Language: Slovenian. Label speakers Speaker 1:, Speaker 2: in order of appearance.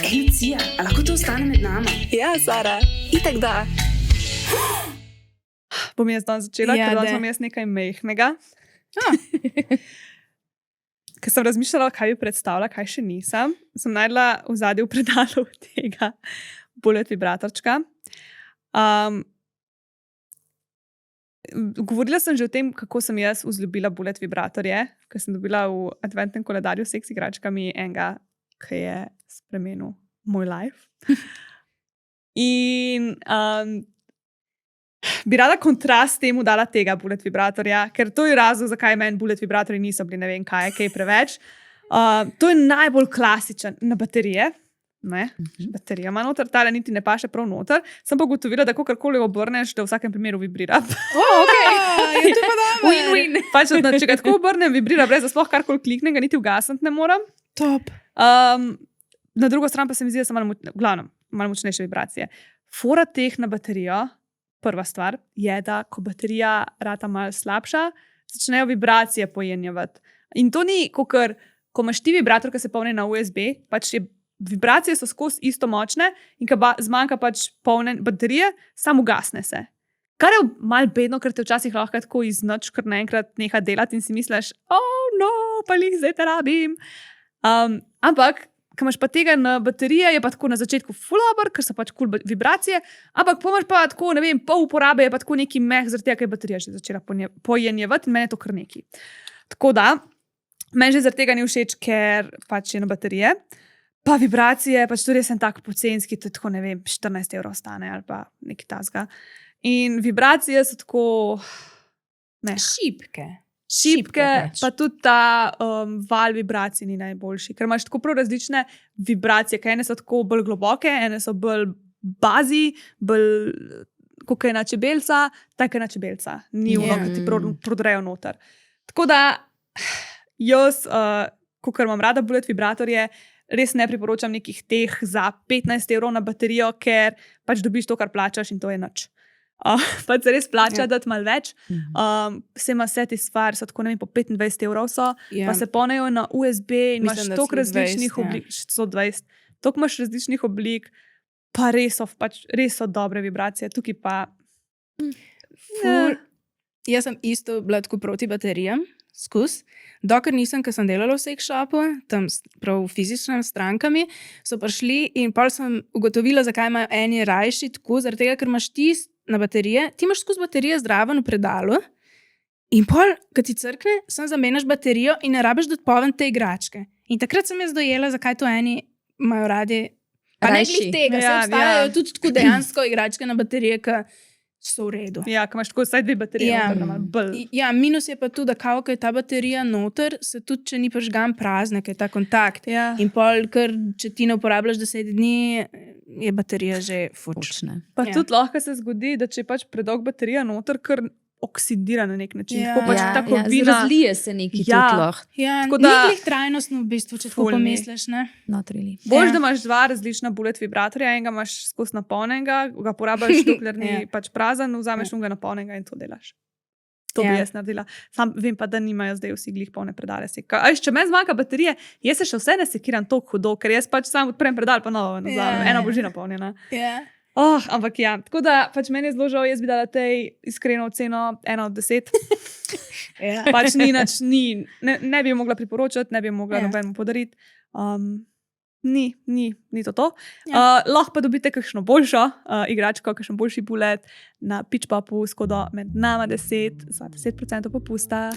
Speaker 1: Ej, Lucija, a lahko to ostane med nama?
Speaker 2: Ja, Sara, itak da.
Speaker 3: Bom jaz danes začela,
Speaker 2: Ja,
Speaker 3: ker danes
Speaker 2: daj.
Speaker 3: imam jaz nekaj mehkega. Ker sem razmišljala, kaj bi predstavila, kaj še nisem, sem najdla v zadnjem predalu tega bullet vibratorčka. Govorila sem že o tem, kako sem jaz vzljubila bullet vibratorje, ker sem dobila v adventnem koledarju s seks igračkami enega, ki je spremenil moj life. In bi rada kontrast temu dala tega bullet vibratorja, ker to je razlog, zakaj meni bullet vibratorji niso bili ne vem kaj je preveč. To je najbolj klasičen na baterije. Ne, baterija ima noter, tale niti ne paše prav noter. Sem pa ugotovila, da kakorkoli obrneš, da v vsakem primeru vibrira.
Speaker 2: Je to pa dobro.
Speaker 1: Win-win.
Speaker 3: Pač, če ga tako obrnem, vibrira, brez da sploh karkoli kliknem, ga niti ugasniti ne morem.
Speaker 2: Top.
Speaker 3: Na drugo stran pa se mi zdi, da so malo močnejše vibracije. Fora teh na baterijo, prva stvar, je, da ko baterija rata malo slabša, začnejo vibracije pojenjevati. In to ni, ko imaš ti vibrator, ki se polni na USB, pač vibracije so skozi isto močne in ko zmanjka pač polne baterije, samo ugasne se. Kar je malo bedno, ker te včasih lahko tako iz noč, kar naenkrat neha delati in si misliš, pa lih zdaj te rabim. Ampak, ko imaš pa tega na baterije, je pa tako na začetku full-over, ker so pač cool vibracije, ampak pomaš pa tako, ne vem, pol uporabe je pa tako neki meh, zaradi tega, ker je baterija že začela pojenjevati in meni je to kar neki. Tako da, meni že zaradi tega ni všeč, ker pač je na baterije. Pa vibracije, pač tudi sem tak pocenski, to je tako, ne vem, 14 € stane ali pa nekaj tasga. In vibracije so tako
Speaker 2: Šipke.
Speaker 3: šibke,
Speaker 2: pač.
Speaker 3: pa tudi ta val vibracij ni najboljši, ker imaš tako prav različne vibracije, ker ene so tako bolj globoke, ene so bolj bazi, bolj kot je na čebelca, tako je na čebelca. Ni ono, ki ti prodrejo noter. Tako da jaz, ko imam rada bullet vibratorje, res ne priporočam nekih teh za 15 € na baterijo, ker pač dobiš to, kar plačaš in to je nič. Pač se res plača dati malo več. Se ima vse te stvari, so tako ne vem, po 25 € so, pa se polnijo na USB in
Speaker 2: Mislim,
Speaker 3: imaš
Speaker 2: da
Speaker 3: toliko
Speaker 2: 120,
Speaker 3: različnih oblik, 120, toliko imaš različnih oblik, pa res so dobre vibracije, tukaj pa
Speaker 2: Jaz sem isto bila tako proti baterijam, dokler nisem, ker sem delala v sex shopu, tam prav fizičnim strankami, so prišli in pol sem ugotovila, zakaj imajo eni rajši tako, zaradi tega, ker imaš ti na baterije, ti imaš skozi baterije zraven v predalu in pol, ko ti crkne, sem zamenjaš baterijo in ne rabiš dati poven te igračke. In takrat sem jaz dojela, zakaj to eni imajo radi. Pa ne glih tega, se obstajajo tudi tako dejansko igračke na baterije, ki so v redu.
Speaker 3: ja, ko imaš tako vsaj 2 baterije, noter, da malo bolj.
Speaker 2: Ja, minus je pa tudi, da kao, ko je ta baterija noter, se tudi, če ni prižgan prazna, ker je ta kontakt.
Speaker 3: Ja.
Speaker 2: In pol, ker če ti ne uporabljaš 10 dni, je baterija že fučna.
Speaker 3: Pa
Speaker 2: Ja.
Speaker 3: tudi lahko se zgodi, da če pač predolg baterija noter, kar oksidira na nek način.
Speaker 2: Ja.
Speaker 3: Tako pač ta kovina.
Speaker 1: Razlije se neki
Speaker 3: Ja.
Speaker 1: tudi lahko.
Speaker 2: Ja,
Speaker 3: Tako
Speaker 2: ni
Speaker 3: da-
Speaker 2: glih trajnostno v bistvu, če tako
Speaker 3: Ful ni.
Speaker 2: pomisliš, ne?
Speaker 1: Not really.
Speaker 3: Bolj,
Speaker 2: Ja.
Speaker 3: da imaš 2 različna bullet vibratorja, enega imaš skozi napolnjenega, ga porabiš, dokler ni
Speaker 2: Ja.
Speaker 3: pač prazen, vzameš unga napolnjenega in to delaš. To bi
Speaker 2: Ja.
Speaker 3: jaz naredila. Sam vem pa, da nimajo zdaj vsi glih polne predale. Če meni zmanjka baterije, jaz se še vse ne sekiram toliko hudo, ker jaz pač sam odprem predal, pa novo nazaj.
Speaker 2: Ja.
Speaker 3: Ena bo že napolnjena.
Speaker 2: Ja.
Speaker 3: Ampak ja, tako da pač meni je zelo žal, jaz bi dala tej iskreno oceno 1 od 10.
Speaker 2: Ja.
Speaker 3: Pač ni nič, ne bi jo mogla priporočati, ne bi jo mogla
Speaker 2: Ja.
Speaker 3: nobenemu podariti. Ni to.
Speaker 2: Ja.
Speaker 3: Lahko pa dobite kakšno boljšo igračko, kakšen boljši bullet na Pitchpopu s kodo med nama 10 za 10% popusta.